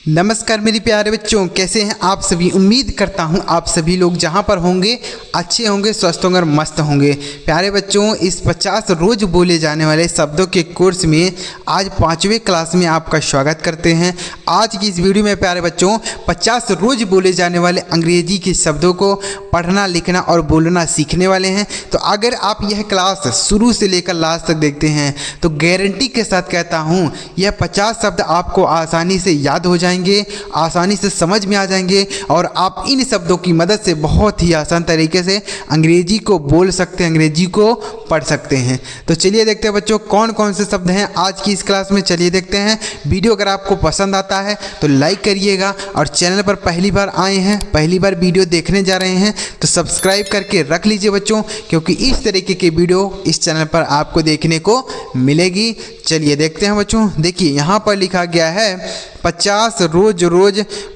नमस्कार मेरे प्यारे बच्चों, कैसे हैं आप सभी। उम्मीद करता हूं आप सभी लोग जहां पर होंगे अच्छे होंगे, स्वस्थ होंगे और मस्त होंगे। प्यारे बच्चों, इस 50 रोज बोले जाने वाले शब्दों के कोर्स में आज 5वीं क्लास में आपका स्वागत करते हैं। आज की इस वीडियो में प्यारे बच्चों 50 रोज बोले जाने वाले अंग्रेजी के शब्दों को पढ़ना, लिखना और बोलना सीखने वाले हैं। तो अगर आप यह क्लास शुरू से लेकर लास्ट तक देखते हैं तो गारंटी के साथ कहता हूँ यह 50 शब्द आपको आसानी से याद हो जाएंगे, आसानी से समझ में आ जाएंगे और आप इन शब्दों की मदद से बहुत ही आसान तरीके से अंग्रेजी को बोल सकते हैं, अंग्रेजी को पढ़ सकते हैं। तो चलिए देखते हैं बच्चों कौन कौन से शब्द हैं आज की इस क्लास में। चलिए देखते हैं। वीडियो अगर आपको पसंद आता है तो लाइक करिएगा और चैनल पर पहली बार आए हैं, पहली बार वीडियो देखने जा रहे हैं तो सब्सक्राइब करके रख लीजिए बच्चों, क्योंकि इस तरीके की वीडियो इस चैनल पर आपको देखने को मिलेगी। चलिए देखते हैं बच्चों। देखिए यहाँ पर लिखा गया है 50 रोज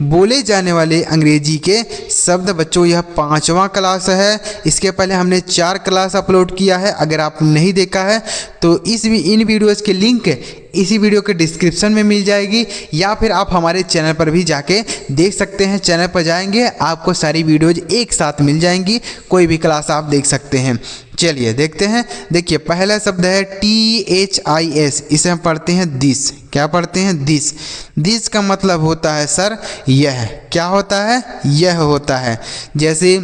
बोले जाने वाले अंग्रेजी के शब्द। बच्चों यह 5वां क्लास है। इसके पहले हमने 4 क्लास अपलोड किया है। अगर आप नहीं देखा है तो इन वीडियोस के लिंक इसी वीडियो के डिस्क्रिप्शन में मिल जाएगी, या फिर आप हमारे चैनल पर भी जाके देख सकते हैं। चैनल पर जाएंगे आपको सारी वीडियोज एक साथ मिल जाएंगी, कोई भी क्लास आप देख सकते हैं। चलिए देखते हैं। देखिए पहला शब्द है THIS, इसे हम पढ़ते हैं दिस। क्या पढ़ते हैं? दिस। दिस का मतलब होता है सर यह। क्या होता है? यह होता है। जैसे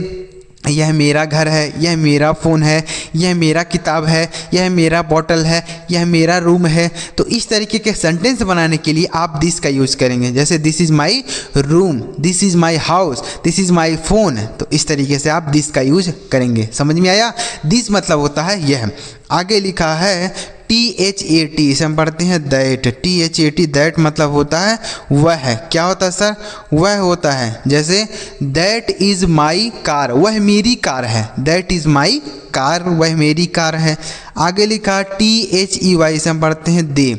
यह मेरा घर है, यह मेरा फ़ोन है, यह मेरा किताब है, यह मेरा बॉटल है, यह मेरा रूम है। तो इस तरीके के सेंटेंस बनाने के लिए आप दिस का यूज़ करेंगे। जैसे this is my room, this is my house, this is my phone. तो इस तरीके से आप दिस का यूज़ करेंगे। समझ में आया? दिस मतलब होता है यह। आगे लिखा है THAT, इसे हम पढ़ते हैं दैट। THAT दैट मतलब होता है वह। क्या होता है सर? वह होता है। जैसे दैट इज़ माई कार, वह मेरी कार है। दैट इज़ माई कार, वह मेरी कार है। आगे लिखा THEY, इसे हम पढ़ते हैं दे।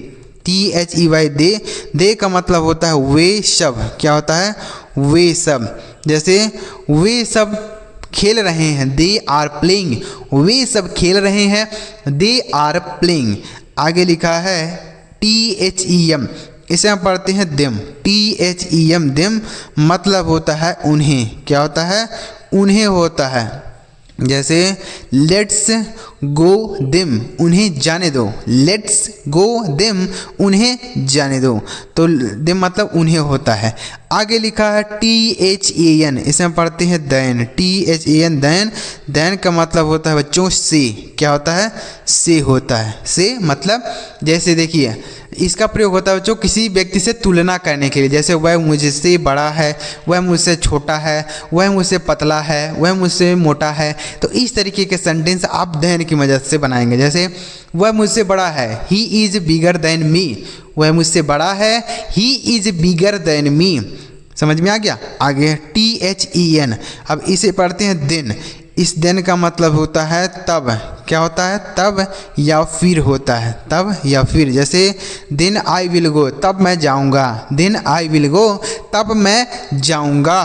THEY दे। दे का मतलब होता है वे सब। क्या होता है? वे सब। जैसे वे सब खेल रहे हैं, दे आर प्लेइंग। वे सब खेल रहे हैं, दे आर प्लेइंग। आगे लिखा है THEM, इसे हम पढ़ते हैं देम। THEM देम मतलब होता है उन्हें। क्या होता है? उन्हें होता है। जैसे लेट्स गो देम, उन्हें जाने दो। लेट्स गो देम, उन्हें जाने दो। तो देम मतलब उन्हें होता है। आगे लिखा है THAN, इसे हम पढ़ते हैं दैन। THAN then. दैन का मतलब होता है बच्चों से। क्या होता है? से होता है। से मतलब जैसे देखिए इसका प्रयोग होता है बच्चों किसी व्यक्ति से तुलना करने के लिए। जैसे वह मुझसे बड़ा है, वह मुझसे छोटा है, वह मुझसे पतला है, वह मुझसे मोटा है। तो इस तरीके के सेंटेंस आप देन की मदद से बनाएंगे। जैसे वह मुझसे बड़ा है, he is bigger than me. वह मुझसे बड़ा है, he is bigger than me. समझ में आ गया? आगे THEN, अब इसे पढ़ते हैं दिन। इस दिन का मतलब होता है तब। क्या होता है? तब या फिर होता है। तब या फिर। जैसे दिन आई विल गो, तब मैं जाऊंगा। दिन आई विल गो, तब मैं जाऊंगा।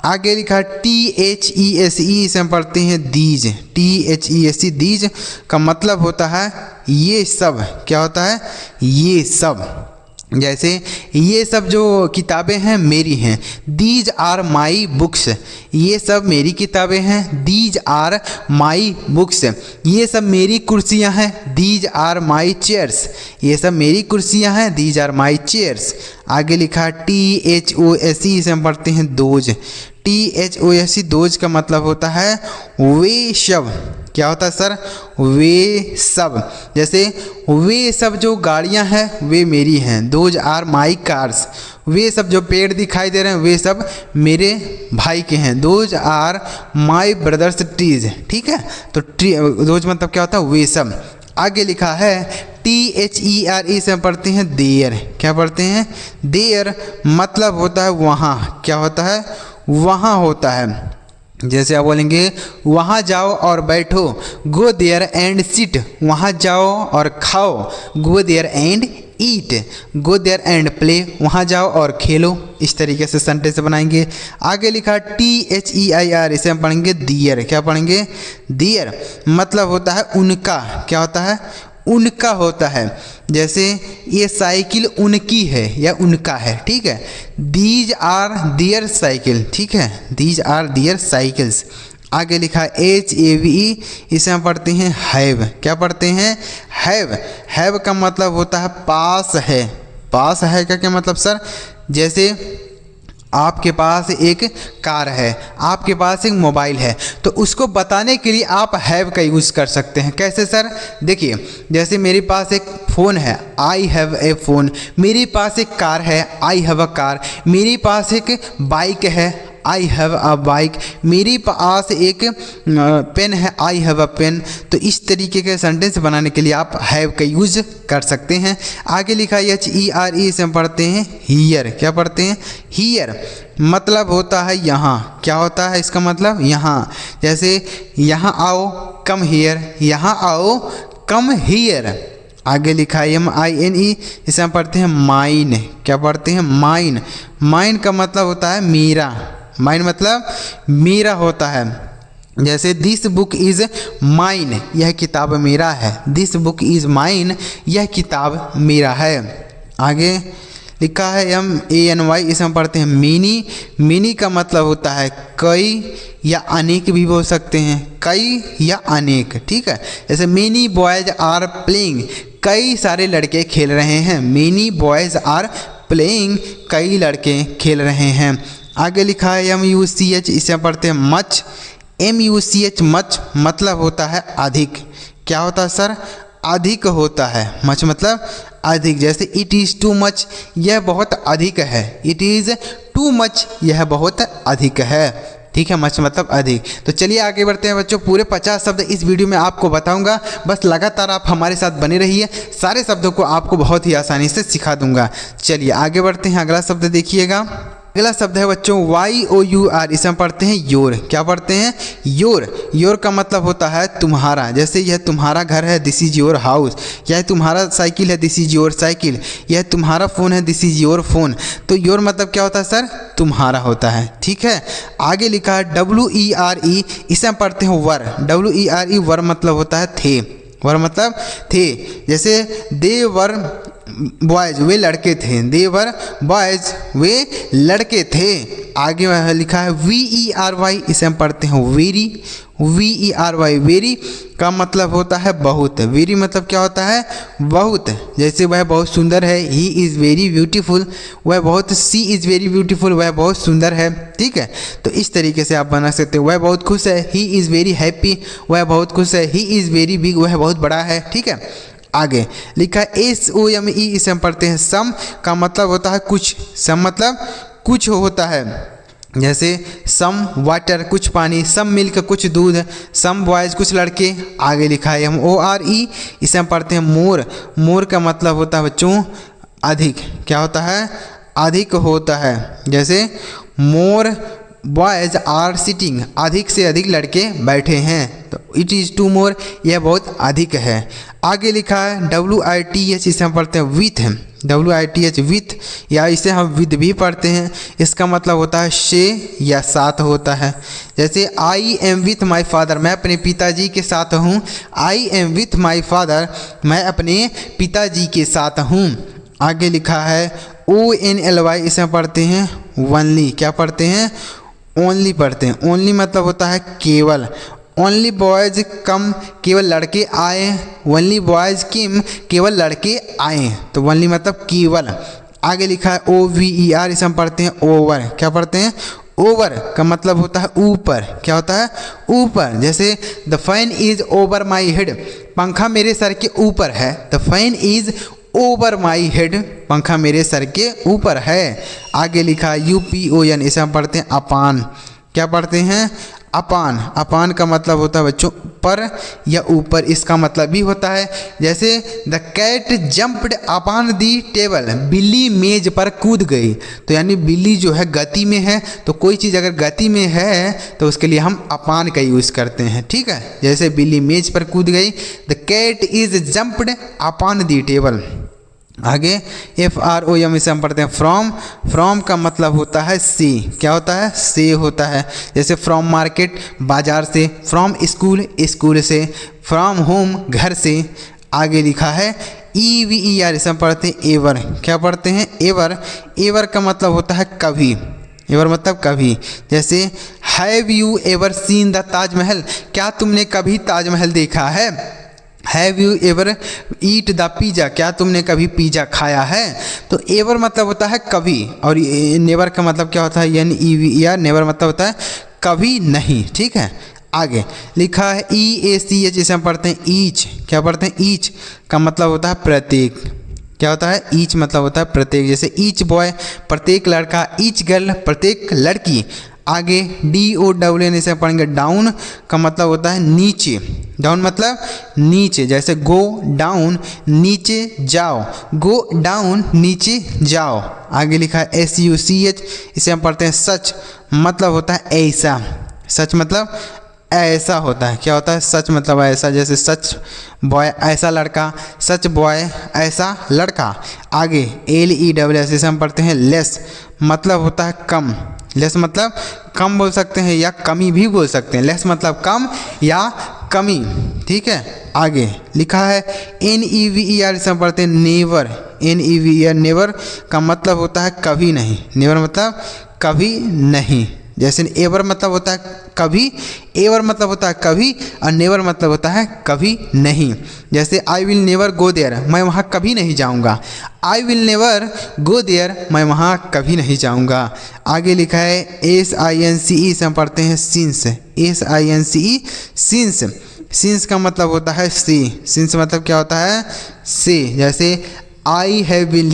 आगे लिखा THESE, इसे हम पढ़ते हैं दीज। THESE दीज का मतलब होता है ये सब। क्या होता है? ये सब। जैसे ये सब जो किताबें हैं मेरी हैं, दीज आर माई बुक्स। ये सब मेरी किताबें हैं, दीज आर माई बुक्स। ये सब मेरी कुर्सियां हैं, दीज आर माई चेयर्स। ये सब मेरी कुर्सियां हैं, दीज आर माई चेयर्स। आगे लिखा THOSE, इसे हम पढ़ते हैं दोज। THOSE दोज का मतलब होता है वे सब। क्या होता है सर? वे सब। जैसे वे सब जो गाड़ियां हैं वे मेरी हैं, दोज आर माई कार्स। वे सब जो पेड़ दिखाई दे रहे हैं वे सब मेरे भाई के हैं, those are my brothers trees. ठीक है? तो दोज मतलब क्या होता है? वे सब। आगे लिखा है THERE, से हम पढ़ते हैं देयर। क्या पढ़ते हैं? देयर मतलब होता है वहाँ। क्या होता है? वहाँ होता है। जैसे आप बोलेंगे वहाँ जाओ और बैठो, गो देयर एंड सिट। वहाँ जाओ और खाओ, go there and eat. Go there and play, वहाँ जाओ और खेलो। इस तरीके से सेंटेंस बनाएंगे। आगे लिखा THEIR, इसे हम पढ़ेंगे दियर। क्या पढ़ेंगे? दियर मतलब होता है उनका। क्या होता है? उनका होता है। जैसे ये साइकिल उनकी है या उनका है, ठीक है। दीज आर दियर साइकिल, ठीक है, दीज आर दियर साइकिल्स। आगे लिखा है HAVE, इसे हम पढ़ते हैं हैव। क्या पढ़ते हैं? हैव। हैव का मतलब होता है पास है। पास है का क्या मतलब सर? जैसे आपके पास एक कार है, आपके पास एक मोबाइल है, तो उसको बताने के लिए आप हैव का यूज़ कर सकते हैं। कैसे सर? देखिए, जैसे मेरे पास एक फ़ोन है, आई हैव ए फ़ोन। मेरे पास एक कार है, आई हैव अ कार। मेरे पास एक बाइक है, आई हैव अ बाइक। मेरे पास एक पेन है, आई हैव अ पेन। तो इस तरीके के सेंटेंस बनाने के लिए आप हैव का यूज़ कर सकते हैं। आगे लिखा है HERE, से हम पढ़ते हैं हियर। क्या पढ़ते हैं? हियर मतलब होता है यहाँ। क्या होता है इसका मतलब? यहाँ। जैसे यहाँ आओ, कम हियर। यहाँ आओ, कम हियर। आगे लिखा है MINE, इसे हम पढ़ते हैं माइन। क्या पढ़ते हैं? माइन। माइन का मतलब होता है मेरा। माइन मतलब मेरा होता है। जैसे दिस बुक इज़ माइन, यह किताब मेरा है। दिस बुक इज़ माइन, यह किताब मेरा है। आगे लिखा है MANY, इसे हम पढ़ते हैं मिनी। मिनी का मतलब होता है कई या अनेक भी बोल सकते हैं, कई या अनेक, ठीक है। जैसे मेनी बॉयज आर प्लेइंग, कई सारे लड़के खेल रहे हैं। मेनी बॉयज आर प्लेइंग, कई लड़के खेल रहे हैं। आगे लिखा है MUCH, इसे पढ़ते हैं मच। MUCH मच मतलब होता है अधिक। क्या होता है सर? अधिक होता है। मच मतलब अधिक। जैसे इट इज़ टू मच, यह बहुत अधिक है। इट इज़ टू मच, यह बहुत अधिक है, ठीक है। मच मतलब अधिक। तो चलिए आगे बढ़ते हैं बच्चों। पूरे 50 शब्द इस वीडियो में आपको बताऊंगा, बस लगातार आप हमारे साथ बने रहिए। सारे शब्दों को आपको बहुत ही आसानी से सिखा दूंगा। चलिए आगे बढ़ते हैं। अगला शब्द देखिएगा। अगला शब्द है बच्चों YOUR, इसे हम पढ़ते हैं योर। क्या पढ़ते हैं? योर। योर का मतलब होता है तुम्हारा। जैसे यह तुम्हारा घर है, दिस इज़ योर हाउस। यह तुम्हारा साइकिल है, दिस इज़ योर साइकिल। यह तुम्हारा फ़ोन है, दिस इज़ योर फ़ोन। तो योर मतलब क्या होता है सर? तुम्हारा होता है, ठीक है। आगे लिखा है WERE, इसे हम पढ़ते हैं वर। WERE वर मतलब होता है थे। वर मतलब थे। जैसे दे वर बॉयज, वे लड़के थे। दे वर बॉयज, वे लड़के थे। आगे लिखा है VERY, इसे हम पढ़ते हैं वेरी। VERY वेरी का मतलब होता है बहुत। वेरी मतलब क्या होता है? बहुत। जैसे वह बहुत सुंदर है, ही इज़ वेरी ब्यूटीफुल। वह बहुत, सी इज़ वेरी ब्यूटीफुल, वह बहुत सुंदर है, ठीक है। तो इस तरीके से आप बना सकते हो। वह बहुत खुश है, ही इज़ वेरी हैप्पी। वह बहुत खुश है, ही इज़ वेरी बिग, वह बहुत बड़ा है, ठीक है। आगे लिखा है SOME, इसे हम पढ़ते हैं सम। का मतलब होता है कुछ। सम मतलब कुछ होता है। जैसे सम वाटर, कुछ पानी। सम मिल्क, कुछ दूध। सम बॉयज़, कुछ लड़के। आगे लिखा है MORE, इसे हम पढ़ते हैं मोर। मोर का मतलब होता है बच्चों अधिक। क्या होता है? अधिक होता है। जैसे मोर बॉयज़ आर सिटिंग, अधिक से अधिक लड़के बैठे हैं। तो इट इज़ टू मोर, यह बहुत अधिक है। आगे लिखा है WITH, इसे हम पढ़ते हैं विथ। WITH विथ, या इसे हम विद भी पढ़ते हैं। इसका मतलब होता है से या साथ होता है। जैसे I am with my father, मैं अपने पिताजी के साथ हूँ। I am with my father, मैं अपने पिताजी के साथ हूँ। आगे लिखा है ONLY, इसे हम पढ़ते हैं ओनली। क्या पढ़ते हैं? ओनली पढ़ते हैं। ओनली मतलब होता है केवल। ओनली बॉयज़ कम, केवल लड़के आए। ओनली बॉयज़ किम, केवल लड़के आए। तो ओनली मतलब केवल। आगे लिखा है OVER, इसे हम पढ़ते हैं ओवर। क्या पढ़ते हैं? ओवर का मतलब होता है ऊपर। क्या होता है? ऊपर। जैसे the fan is over my head, पंखा मेरे सर के ऊपर है। The fan is over my head, पंखा मेरे सर के ऊपर है। आगे लिखा UPON, इसे हम पढ़ते हैं अपान। क्या पढ़ते हैं? अपान। अपान का मतलब होता है बच्चों पर या ऊपर। इसका मतलब भी होता है, जैसे the cat jumped upon the table, बिल्ली मेज पर कूद गई। तो यानी बिल्ली जो है गति में है, तो कोई चीज़ अगर गति में है तो उसके लिए हम अपान का यूज़ करते हैं, ठीक है। जैसे बिल्ली मेज पर कूद गई, the cat is jumped upon the table. आगे FROM, इसे हम पढ़ते हैं फ्रॉम। फ्रॉम का मतलब होता है से। क्या होता है? से होता है। जैसे फ्रॉम मार्केट, बाजार से। फ्रॉम स्कूल, स्कूल से। फ्रॉम होम, घर से। आगे लिखा है EVER, इसे हम पढ़ते हैं एवर। क्या पढ़ते हैं? एवर। एवर का मतलब होता है कभी। एवर मतलब कभी। जैसे have you ever seen the Taj Mahal, क्या तुमने कभी ताजमहल देखा है? Have you ever eat the pizza, क्या तुमने कभी पिज़्ज़ा खाया है? तो एवर मतलब होता है कभी, और नेवर का मतलब क्या होता है? NEVER, नेवर मतलब होता है कभी नहीं। ठीक है, आगे लिखा है EACH, इसे हम पढ़ते हैं ईच। क्या पढ़ते हैं? ईच का मतलब होता है प्रत्येक। क्या होता है? ईच मतलब होता है प्रत्येक। जैसे ईच बॉय प्रत्येक लड़का, ईच गर्ल प्रत्येक लड़की। आगे DOWN, इसे पढ़ेंगे डाउन का मतलब होता है नीचे। डाउन मतलब नीचे। जैसे गो डाउन, नीचे जाओ, गो डाउन नीचे जाओ। आगे लिखा है SUCH, इसे हम पढ़ते हैं सच, मतलब होता है ऐसा। सच मतलब ऐसा होता है। क्या होता है? सच मतलब ऐसा। जैसे सच बॉय ऐसा लड़का, सच बॉय ऐसा लड़का। आगे LESS, इसे हम पढ़ते हैं लेस, मतलब होता है कम। लेस मतलब कम बोल सकते हैं या कमी भी बोल सकते हैं। लेस मतलब कम या कमी। ठीक है, आगे लिखा है NEVER, इसे हम पढ़ते हैं नेवर। NEVER, नेवर का मतलब होता है कभी नहीं। नेवर मतलब कभी नहीं। जैसे एवर मतलब होता है कभी, एवर मतलब होता है कभी, और नेवर मतलब होता है कभी नहीं। जैसे I will never go there, मैं वहाँ कभी नहीं जाऊँगा। I will never go there, मैं वहाँ कभी नहीं जाऊँगा। आगे लिखा है SINCE, से हम पढ़ते हैं सिंस। SINCE, since. सिंस का मतलब होता है से। सिंस मतलब क्या होता है? से। जैसे I have been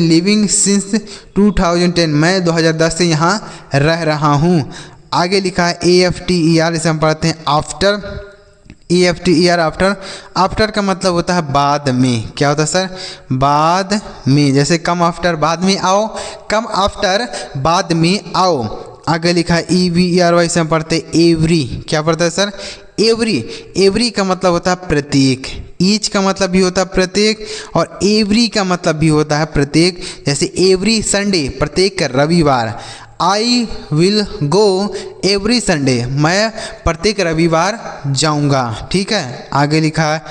living since 2010, मैं 2010 से यहाँ रह रहा हूँ। आगे लिखा है AFTER, इसे हम पढ़ते हैं आफ्टर। AFTER, after. आफ्टर का मतलब होता है बाद में। क्या होता है सर? बाद में। जैसे कम आफ्टर, बाद में आओ, कम आफ्टर बाद में आओ। आगे लिखा है EVERY, से हम पढ़ते हैं एवरी। क्या पढ़ता है सर? एवरी। एवरी का मतलब होता है प्रत्येक। ईच का मतलब भी होता है प्रत्येक, और एवरी का मतलब भी होता है प्रत्येक। जैसे एवरी संडे, प्रत्येक रविवार। I will go every Sunday, मैं प्रत्येक रविवार जाऊंगा। ठीक है, आगे लिखा है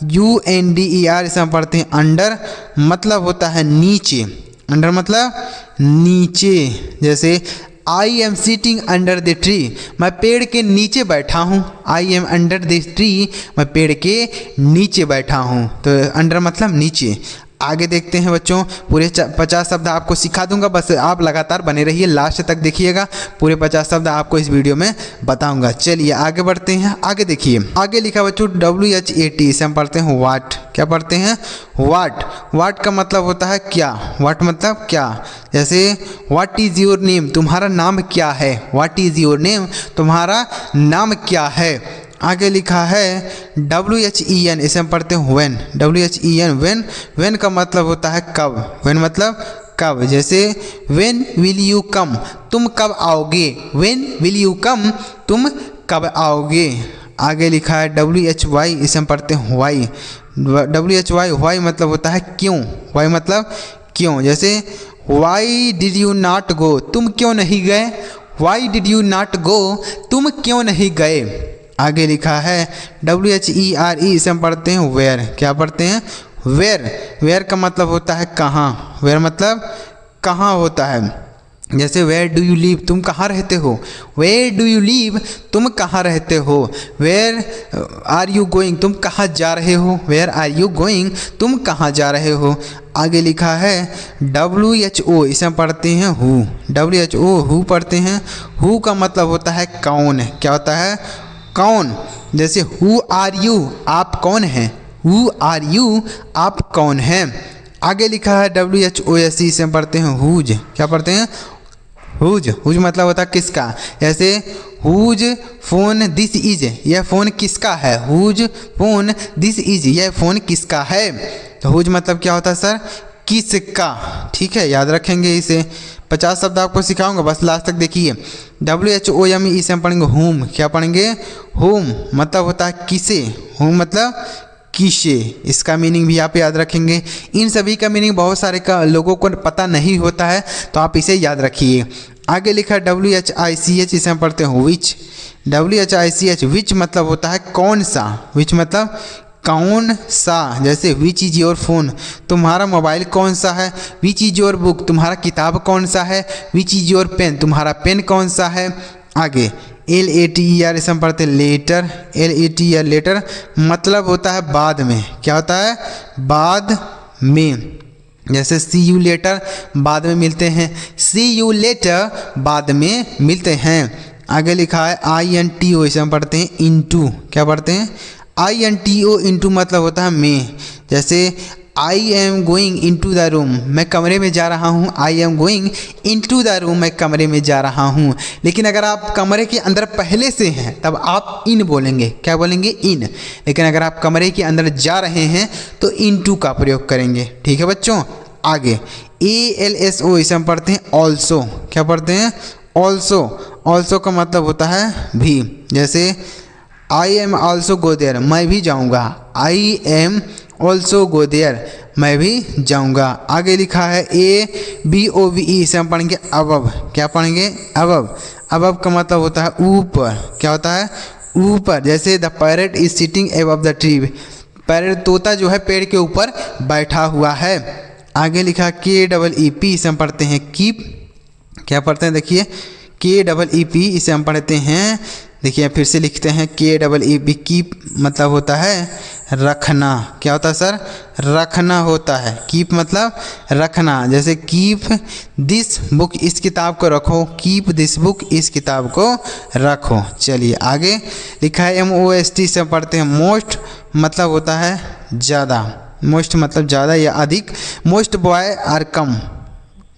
UNDER, इसे हम पढ़ते हैं अंडर, मतलब होता है नीचे। अंडर मतलब नीचे। जैसे I am sitting under the tree, मैं पेड़ के नीचे बैठा हूँ। I am under the tree, मैं पेड़ के नीचे बैठा हूँ। तो अंडर मतलब नीचे। आगे देखते हैं बच्चों, पूरे 50 शब्द आपको सिखा दूंगा, बस आप लगातार बने रहिए, लास्ट तक देखिएगा। पूरे 50 शब्द आपको इस वीडियो में बताऊंगा। चलिए आगे बढ़ते हैं। आगे देखिए, आगे लिखा बच्चों WHAT, से हम पढ़ते हैं वाट। क्या पढ़ते हैं? वाट। वाट का मतलब होता है क्या। वाट मतलब क्या। जैसे व्हाट इज़ योर नेम, तुम्हारा नाम क्या है। व्हाट इज़ योर नेम, तुम्हारा नाम क्या है। आगे लिखा है WHEN, इसे हम पढ़ते हैं व्हेन। WHEN, when. व्हेन का मतलब होता है कब। व्हेन मतलब कब। जैसे व्हेन विल यू कम, तुम कब आओगे। व्हेन विल यू कम, तुम कब आओगे। आगे लिखा है WHY, इसे हम पढ़ते हैं व्हाई। WHY, व्हाई मतलब होता है क्यों। व्हाई मतलब क्यों। जैसे why did you not go, तुम क्यों नहीं गए। Why did you not go, तुम क्यों नहीं गए। आगे लिखा है WHERE, इसे हम पढ़ते हैं वेयर। क्या पढ़ते हैं? वेयर। वेयर का मतलब होता है कहाँ। वेयर मतलब कहाँ होता है। जैसे वेयर डू यू लिव, तुम कहाँ रहते हो। वेयर डू यू लिव, तुम कहाँ रहते हो। वेयर आर यू गोइंग, तुम कहाँ जा रहे हो। वेयर आर यू गोइंग, तुम कहाँ जा रहे हो। आगे लिखा है WHO, इसे हम पढ़ते हैं हु। WHO, हु पढ़ते हैं। हु का मतलब होता है कौन। क्या होता है? कौन। जैसे हु आर यू, आप कौन हैं। हु आर यू, आप कौन हैं। आगे लिखा है WHOSE, से हम पढ़ते हैं हुज। क्या पढ़ते हैं? हुज। हुज मतलब होता है किसका। जैसे हुज फोन दिस इज, यह फ़ोन किसका है। हुज फोन दिस इज, यह फ़ोन किसका है। तो हुज मतलब क्या होता है सर? किसका। ठीक है, याद रखेंगे इसे। 50 शब्द आपको सिखाऊंगा, बस लास्ट तक देखिए। WHOME, इसे हम पढ़ेंगे होम। क्या पढ़ेंगे? होम मतलब होता है किसे। होम मतलब किसे, इसका मीनिंग भी आप याद रखेंगे। इन सभी का मीनिंग बहुत सारे लोगों को पता नहीं होता है, तो आप इसे याद रखिए। आगे लिखा WHICH, इसे हम पढ़ते हैं विच। WHICH, विच मतलब होता है कौन सा। विच मतलब कौन सा, जैसे विच इज़ योर फोन, तुम्हारा मोबाइल कौन सा है। विच इज़ योर बुक, तुम्हारा किताब कौन सा है। विच इज़ योर पेन, तुम्हारा पेन कौन सा है। आगे LATER, इसे हम पढ़ते हैं लेटर। LATER लेटर मतलब होता है बाद में। क्या होता है, बाद में। जैसे सी यू लेटर, बाद में मिलते हैं। सी यू लेटर, बाद में मिलते हैं। आगे लिखा है INTO, इसे हम पढ़ते हैं इंटू। क्या पढ़ते हैं, INTO इंटू मतलब होता है में। जैसे I am going into the room, मैं कमरे में जा रहा हूँ। I am going into the room, मैं कमरे में जा रहा हूँ। लेकिन अगर आप कमरे के अंदर पहले से हैं तब आप इन बोलेंगे। क्या बोलेंगे, इन। लेकिन अगर आप कमरे के अंदर जा रहे हैं तो इंटू का प्रयोग करेंगे। ठीक है बच्चों। आगे ALSO, इसे हम पढ़ते हैं ऑल्सो। क्या पढ़ते हैं, ऑल्सो। ऑल्सो का मतलब होता है भी। जैसे I am also go there, मैं भी जाऊँगा। I am also go there, मैं भी जाऊँगा। आगे लिखा है ABOVE, इसे हम पढ़ेंगे अबव। क्या पढ़ेंगे, अबव। अबव का मतलब होता है ऊपर। क्या होता है, ऊपर। जैसे the parrot is sitting above the tree, parrot तोता जो है पेड़ के ऊपर बैठा हुआ है। आगे लिखा KEEP, इसे हम पढ़ते हैं कीप। क्या पढ़ते हैं, देखिए KEEP, इसे हम पढ़ते हैं, देखिए फिर से लिखते हैं KEEP। कीप मतलब होता है रखना। क्या होता है सर, रखना होता है। कीप मतलब रखना। जैसे कीप दिस बुक, इस किताब को रखो। कीप दिस बुक, इस किताब को रखो। चलिए आगे लिखा है MOST, से पढ़ते हैं मोस्ट, मतलब होता है ज़्यादा। मोस्ट मतलब ज़्यादा या अधिक। मोस्ट बॉय आर कम,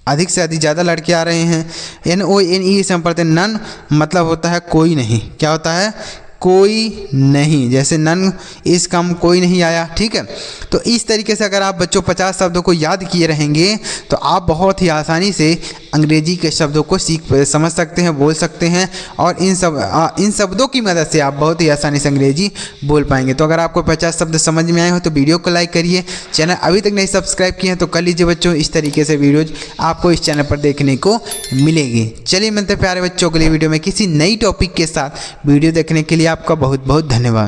अधिक से अधिक ज़्यादा लड़के आ रहे हैं। NONE, से हम पढ़ते हैं नन, मतलब होता है कोई नहीं। क्या होता है, कोई नहीं। जैसे नन इस कम, कोई नहीं आया। ठीक है। तो इस तरीके से अगर आप बच्चों 50 शब्दों को याद किए रहेंगे तो आप बहुत ही आसानी से अंग्रेजी के शब्दों को समझ सकते हैं, बोल सकते हैं। और इन शब्दों की मदद से आप बहुत ही आसानी से अंग्रेजी बोल पाएंगे। तो अगर आपको 50 शब्द समझ में आए हो तो वीडियो को लाइक करिए। चैनल अभी तक नहीं सब्सक्राइब किए हैं तो कर लीजिए बच्चों। इस तरीके से वीडियोज आपको इस चैनल पर देखने को मिलेगी। चलिए मिलते हैं प्यारे बच्चों, अगली वीडियो में किसी नई टॉपिक के साथ। वीडियो देखने के लिए आपका बहुत बहुत धन्यवाद।